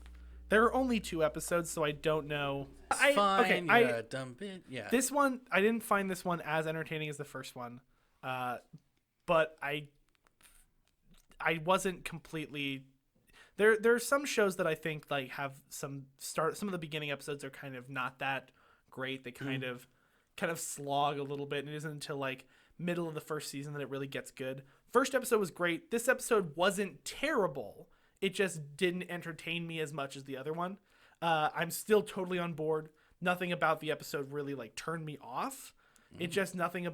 There are only 2 episodes, so I don't know. It's fine. You're a dumb bitch. Yeah. This one, I didn't find this one as entertaining as the first one, but I wasn't completely. There are some shows that I think like have some of the beginning episodes are kind of not that great. They kind of slog a little bit, and it isn't until like middle of the first season that it really gets good. First episode was great. This episode wasn't terrible. It just didn't entertain me as much as the other one. I'm still totally on board. Nothing about the episode really like turned me off. It just nothing.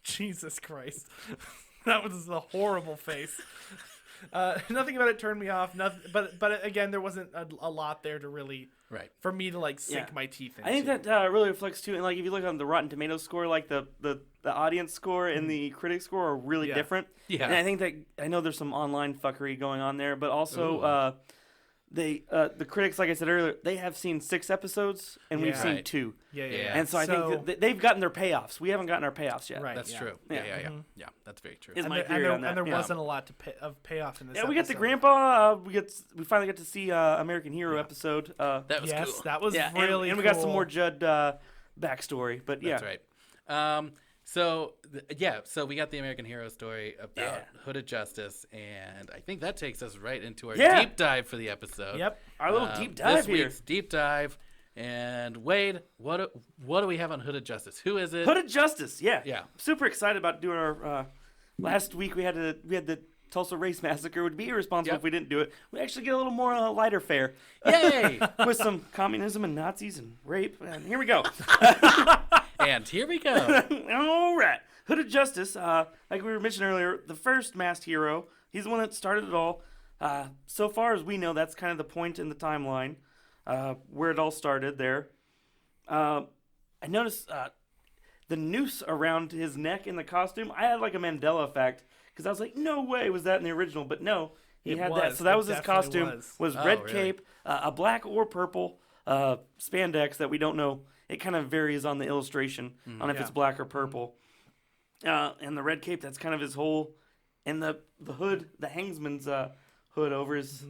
Jesus Christ, that was a horrible face. Nothing about it turned me off. Nothing, but again, there wasn't a lot there to really for me to like sink my teeth into. I think that really reflects too. And like if you look on the Rotten Tomatoes score, like the audience score and the critic score are really different. Yeah. And I think that I know there's some online fuckery going on there, but also the critics, like I said earlier, they have seen 6 episodes and we've seen 2. Yeah. And so I think that they've gotten their payoffs. We haven't gotten our payoffs yet. Right. That's true. Yeah. That's very true. Is And my there, theory on that. and there wasn't a lot of payoff in this. Yeah, we got the episode. grandpa. We finally got to see American Hero episode. That was cool. That was and really we cool. got some more Judd backstory. But yeah, That's right. So we got the American Hero story about Hooded Justice, and I think that takes us right into our deep dive for the episode. Yep. our little deep dive this here. week's deep dive. And Wade, what do we have on Hooded Justice? Who is it? Hooded Justice. Yeah. Yeah. Super excited about doing our. Last week we had the Tulsa Race Massacre. It would be irresponsible if we didn't do it. We actually get a little more lighter fare. Yay! With some communism and Nazis and rape. And here we go. And here we go. All right. Hooded Justice, like we were mentioning earlier, the first masked hero. He's the one that started it all. So far as we know, that's kind of the point in the timeline where it all started there. I noticed the noose around his neck in the costume. I had like a Mandela effect because I was like, no way was that in the original. But no, he had that. So that was his costume. Was red really? cape, a black or purple spandex that we don't know. It kind of varies on the illustration on if it's black or purple. And the red cape, that's kind of his whole, and the hood, the hangsman's hood over his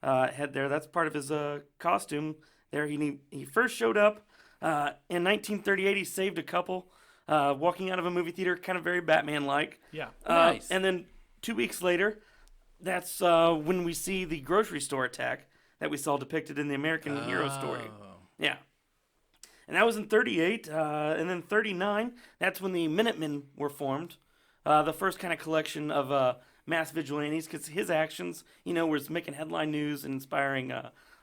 head there. That's part of his costume there. He first showed up in 1938. He saved a couple walking out of a movie theater, kind of very Batman-like. Yeah. Nice. And then 2 weeks later, that's when we see the grocery store attack that we saw depicted in the American Hero story. Yeah. And that was in 38, and then 39, that's when the Minutemen were formed. The first kind of collection of mass vigilantes, because his actions, was making headline news and inspiring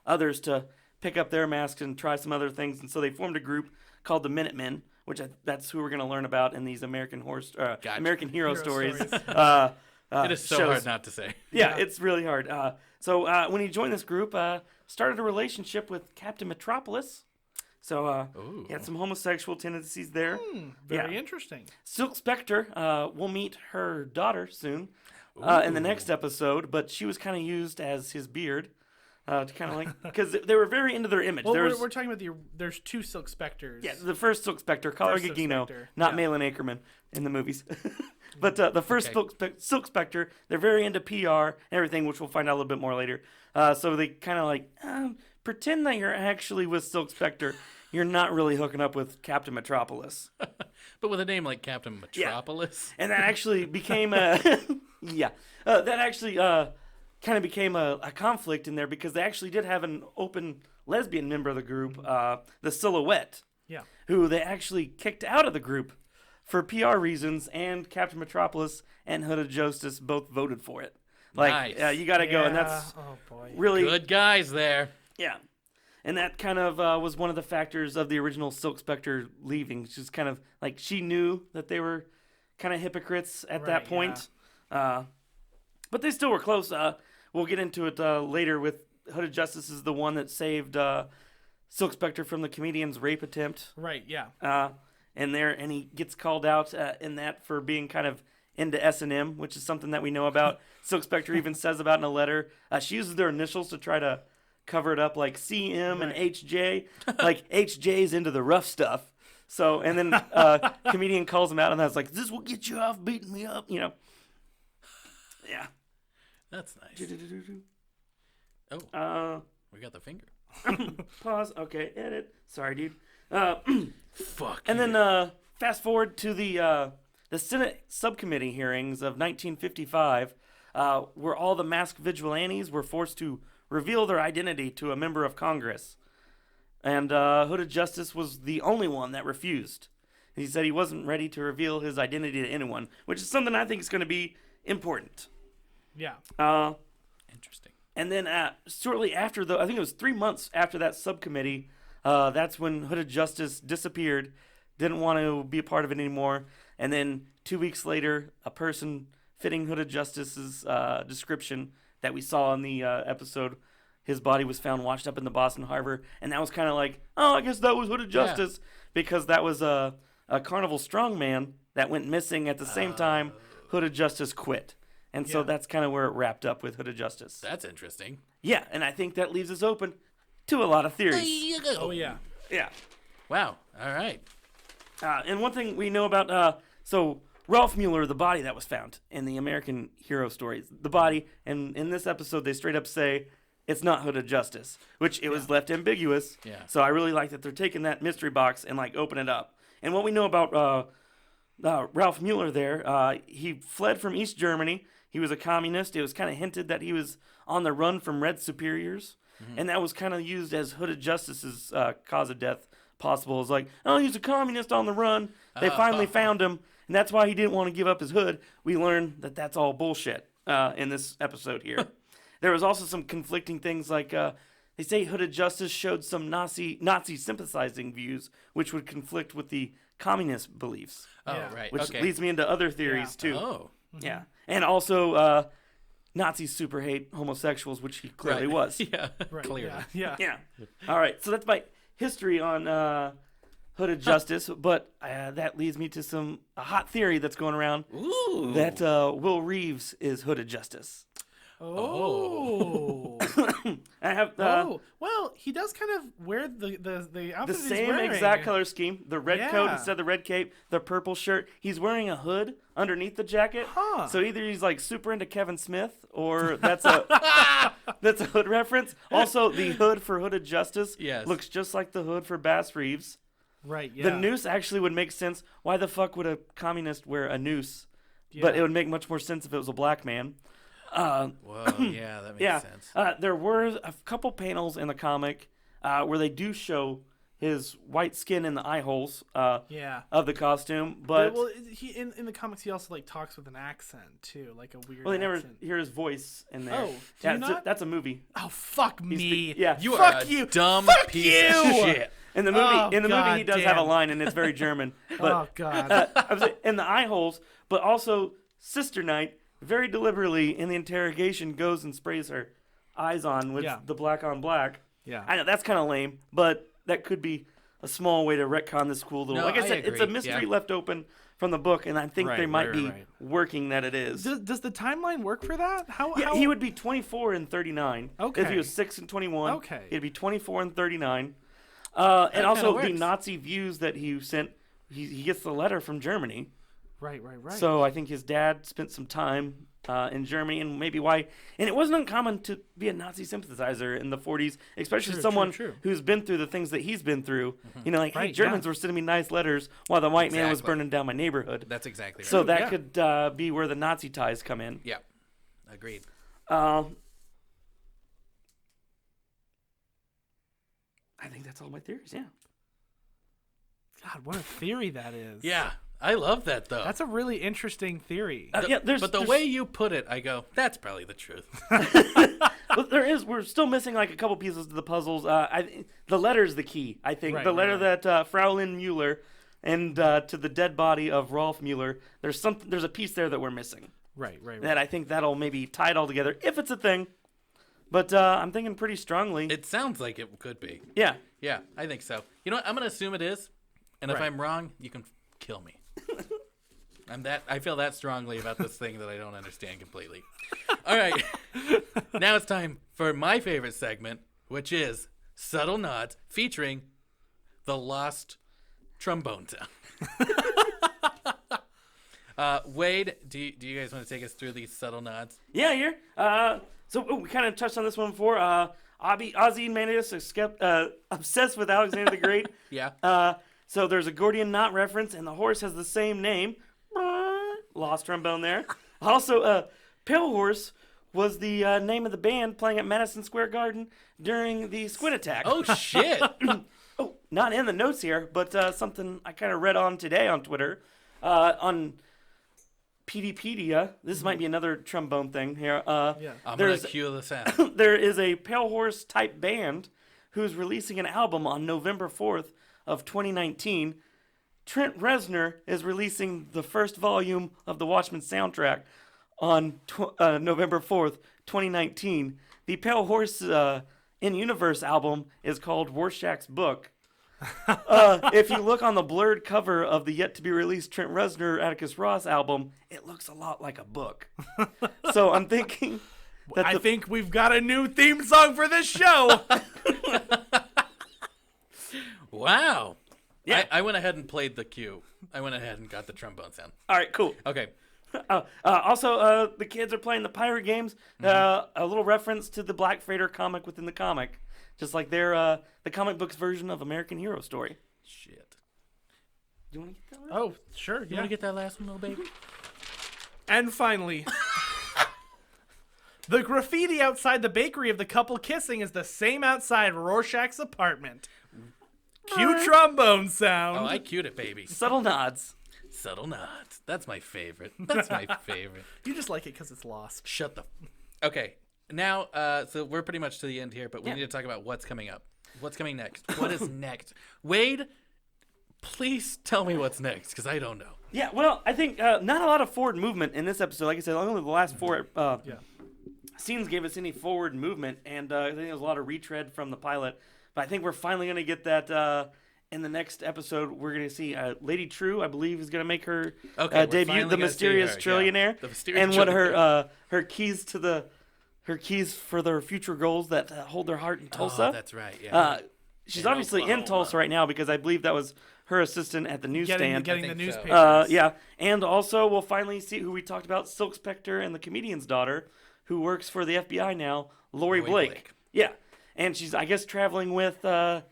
others to pick up their masks and try some other things. And so they formed a group called the Minutemen, which that's who we're going to learn about in these American Hero stories. It is so shows. hard not to say. Yeah, it's really hard. So when he joined this group, started a relationship with Captain Metropolis. So he had some homosexual tendencies there. Very interesting. Silk Spectre, we'll meet her daughter soon in the next episode, but she was kind of used as his beard to kind of like, because they were very into their image. Well, we're talking about there's 2 Silk Spectres. Yeah, the first Silk Spectre, Collar First Silk Gugino, Spectre, not yeah. Malin Ackerman in the movies. But the first Silk Spectre, they're very into PR and everything, which we'll find out a little bit more later. So they kind of like, pretend that you're actually with Silk Spectre. You're not really hooking up with Captain Metropolis. But with a name like Captain Metropolis. And that actually became a... that actually kind of became a conflict in there because they actually did have an open lesbian member of the group, the Silhouette, Yeah. who they actually kicked out of the group for PR reasons, and Captain Metropolis and Hooded Justice both voted for it. Like, Nice. you got to go, and that's really Good guys there. yeah. And that kind of was one of the factors of the original Silk Spectre leaving. She's kind of like she knew that they were kind of hypocrites at that point, but they still were close. We'll get into it later. With Hooded Justice is the one that saved Silk Spectre from the comedian's rape attempt. Right. Yeah. And he gets called out in that for being kind of into S&M, which is something that we know about. Silk Spectre even says about in a letter. She uses their initials to try to cover it up, like CM and HJ. Like HJ's into the rough stuff. So, and then comedian calls him out, and that's like, "This will get you off beating me up," Yeah. That's nice. Oh, we got the finger. Pause. Okay, edit. Sorry, dude. Fuck. And then fast forward to the Senate subcommittee hearings of 1955, where all the masked vigilantes were forced to reveal their identity to a member of Congress. And Hooded Justice was the only one that refused. He said he wasn't ready to reveal his identity to anyone, which is something I think is going to be important. Yeah. Interesting. And then shortly after, I think it was 3 months after that subcommittee, that's when Hooded Justice disappeared, didn't want to be a part of it anymore. And then 2 weeks later, a person fitting Hooded Justice's description that we saw in the episode, his body was found washed up in the Boston Harbor. And that was kind of like, oh, I guess that was Hooded Justice, because that was a Carnival strongman that went missing at the same time Hooded Justice quit. And so that's kind of where it wrapped up with Hooded Justice. That's interesting. Yeah, and I think that leaves us open to a lot of theories. Oh, yeah. Yeah. Wow. All right. And one thing we know about, so Ralph Mueller, the body that was found in the American Hero stories, the body, and in this episode they straight up say it's not Hooded Justice, which it was left ambiguous. Yeah. So I really like that they're taking that mystery box and like open it up. And what we know about Ralph Mueller there, he fled from East Germany. He was a communist. It was kind of hinted that he was on the run from Red superiors. Mm-hmm. And that was kind of used as Hooded Justice's cause of death possible. It's like, oh, he's a communist on the run. They finally found him, and that's why he didn't want to give up his hood. We learned that that's all bullshit in this episode here. There was also some conflicting things like they say Hooded Justice showed some Nazi sympathizing views, which would conflict with the communist beliefs. Oh, right. Which okay. leads me into other theories, too. Oh. Mm-hmm. Yeah. And also, Nazis super hate homosexuals, which he clearly was. Yeah, Right. clearly. Yeah. Yeah. All right. So that's my history on Hooded Justice. But that leads me to a hot theory that's going around. Ooh. That Will Reeves is Hooded Justice. Oh. I have well, he does kind of wear the outfit the he's same wearing. exact color scheme. The red coat Yeah. instead of the red cape, the purple shirt. He's wearing a hood underneath the jacket. Huh. So either he's like super into Kevin Smith, or that's a hood reference. Also, the hood for Hooded Justice looks just like the hood for Bass Reeves. Right. Yeah. The noose actually would make sense. Why the fuck would a communist wear a noose? But it would make much more sense if it was a black man. Whoa, yeah, that makes sense. There were a couple panels in the comic where they do show his white skin in the eye holes of the costume, but well, he in the comics he also like talks with an accent too, like a weird. well, they never accent. hear his voice in there. Oh, do you not? That's a movie. Oh fuck me! You fuck are a you. dumb Fuck piece you. of shit. In the movie, movie, he does have a damn. line, and it's very German. But, Oh god. I was in the eye holes, but also Sister Knight very deliberately in the interrogation goes and sprays her eyes on with the black on black. Yeah. I know that's kind of lame, but that could be a small way to retcon this cool little. No, like I said, it's a agree. mystery left open from the book, and I think they might right, be right. working that it is. Does the timeline work for that? How? He would be 24 and 39. Okay. If he was 6 and 21, Okay. he'd be 24 and 39. And also the works. Nazi views that he sent. He gets the letter from Germany. Right. So I think his dad spent some time in Germany, and maybe why. And it wasn't uncommon to be a Nazi sympathizer in the 40s, especially someone who's been through the things that he's been through. Mm-hmm. You know, like, hey, Germans were sending me nice letters while the white man was burning down my neighborhood. That's exactly right. So that could be where the Nazi ties come in. Yeah, agreed. I think that's all my theories, yeah. God, what a theory that is. Yeah, I love that though. That's a really interesting theory. But the way you put it, I go, that's probably the truth. But we're still missing like a couple pieces to the puzzles. The letter's the key, I think. Right, the letter right. that Fraulein Mueller and to the dead body of Rolf Mueller, there's a piece there that we're missing. Right. That I think that'll maybe tie it all together, if it's a thing. But I'm thinking pretty strongly. It sounds like it could be. Yeah. Yeah, I think so. You know what? I'm going to assume it is. And if Right. I'm wrong, you can kill me. I feel that strongly about this thing that I don't understand completely. All right. Now it's time for my favorite segment, which is Subtle Nods, featuring the Lost Trombone Town. Wade, do you guys want to take us through these subtle nods? Yeah, here. So we kind of touched on this one before. Ozymandias is obsessed with Alexander the Great. Yeah. So there's a Gordian knot reference, and the horse has the same name. Lost trombone there. Also, Pale Horse was the name of the band playing at Madison Square Garden during the Squid Attack. Oh, shit. Oh, not in the notes here, but something I kind of read on today on Twitter. On PDpedia, this might be another trombone thing here. Yeah. I'm going to cue the sound. There is a Pale Horse type band who's releasing an album on November 4th of 2019. Trent Reznor is releasing the first volume of the Watchmen soundtrack on November 4th, 2019. The Pale Horse in-universe album is called Rorschach's Book. If you look on the blurred cover of the yet-to-be-released Trent Reznor Atticus Ross album, it looks a lot like a book. So I'm thinking that I think we've got a new theme song for this show. Wow. Yeah. I went ahead and played the cue. I went ahead and got the trombone sound. All right, cool. Okay. Also, the kids are playing the pirate games. A little reference to the Black Freighter comic within the comic. Just like they're the comic book's version of American Hero Story. Shit. Do you want to get that one? Oh, sure. You want to get that last one, little baby? And finally, the graffiti outside the bakery of the couple kissing is the same outside Rorschach's apartment. Cue trombone sound. Oh, I cued it, baby. Subtle nods. Subtle nods. That's my favorite. That's my favorite. You just like it because it's lost. Shut the... Okay. Now, so we're pretty much to the end here, but we Yeah. need to talk about what's coming up. What's coming next? What is next? Wade, please tell me what's next, because I don't know. Yeah, well, I think not a lot of forward movement in this episode. Like I said, only the last four scenes gave us any forward movement, and I think there was a lot of retread from the pilot. But I think we're finally going to get that in the next episode. We're going to see Lady True, I believe, is going to make her debut, finally the gonna mysterious see her, trillionaire, the mysterious and what trillionaire. her keys to her keys for their future goals that hold their heart in Tulsa. Oh, that's right, yeah. She's In obviously in Oklahoma. Tulsa right now because I believe that was her assistant at the newsstand. Getting the think so. newspapers. Yeah, and also we'll finally see who we talked about, Silk Spectre and the comedian's daughter, who works for the FBI now, Lori Blake. Yeah, and she's, I guess, traveling with the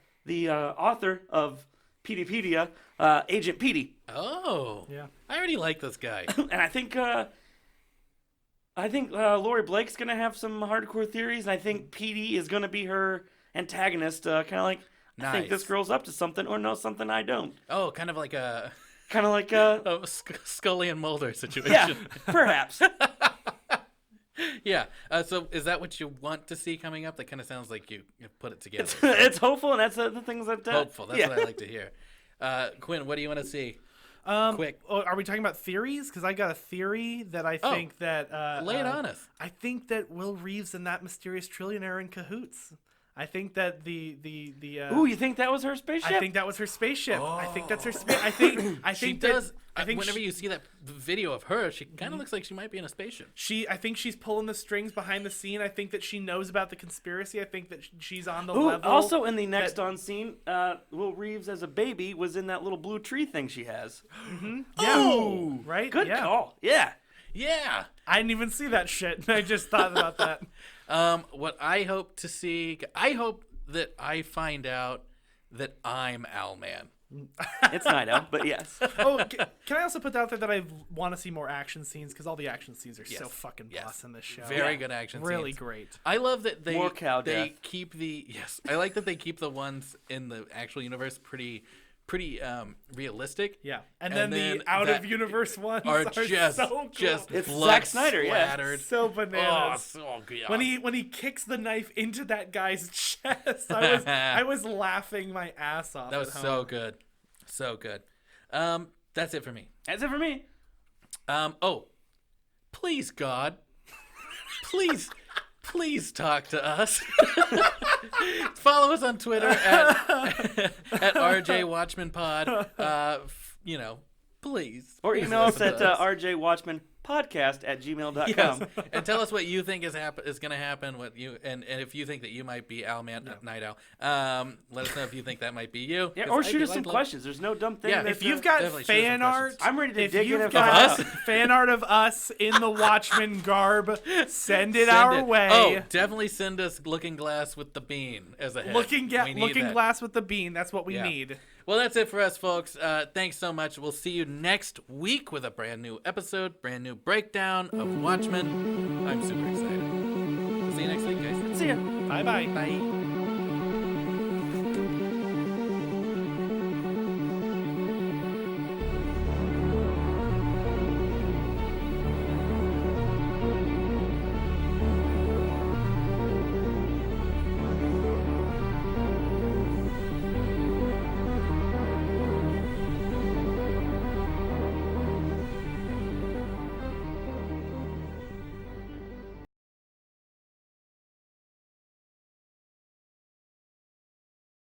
author of PDpedia, Agent Petey. Oh. Yeah. I already like this guy. And I think Lori Blake's gonna have some hardcore theories, and I think Petey is gonna be her antagonist, kind of like, I think this Nice. girl's up to something or knows something I don't. Oh, kind of like a Kind of like Scully and Mulder situation. yeah, perhaps. Yeah. So is that what you want to see coming up? That kind of sounds like you put it together. It's hopeful, and that's the things that Hopeful. That's yeah. what I like to hear. Quinn, what do you want to see? Quick. Oh, are we talking about theories? Because I got a theory that I think that... Lay it on us. I think that Will Reeves and that mysterious trillionaire are in cahoots. I think that the Ooh, you think that was her spaceship? I think that was her spaceship. I think that's her space. I think She that, does. I think whenever you see that video of her, she kind of looks like she might be in a spaceship. I think she's pulling the strings behind the scene. I think that she knows about the conspiracy. I think that she's on the Ooh, level. also in the next on scene, Will Reeves as a baby was in that little blue tree thing she has. Yeah. Right? Good yeah. call. Yeah. Yeah. I didn't even see that shit. I just thought about that. What I hope to see, I hope that I find out that I'm Owlman. It's Night Owl, but yes. Oh, can I also put out there that I want to see more action scenes because all the action scenes are so Yes. fucking Yes. boss in this show. Very good action Really scenes. great. I love that they More cow they death. keep the I like that they keep the ones in the actual universe pretty pretty realistic. Yeah, and then the out of universe ones are just so cool. just It's blood Zack Snyder, splattered. So bananas. Oh, so good. When he kicks the knife into that guy's chest, I was laughing my ass off. That was so good, so good. That's it for me. That's it for me. Oh, please God, please talk to us. Follow us on Twitter at RJ Watchmen Pod. Please. Or email us at rjwatchmanpodcast@gmail.com. Yes. And tell us what you think is going to happen. What you and if you think that you might be Night Owl. Let us know if you think that might be you. Yeah, or shoot us some questions. There's no dumb thing. Yeah, If you've got fan art, I'm ready to if dig you've in got fan art of us in the Watchmen garb, send it our way. Oh, definitely send us Looking Glass with the bean as a head. Looking We need that. glass with the bean. That's what we need. Well, that's it for us, folks. Thanks so much. We'll see you next week with a brand new episode, brand new breakdown of Watchmen. I'm super excited. See you next week, guys. See ya. Bye-bye. Bye.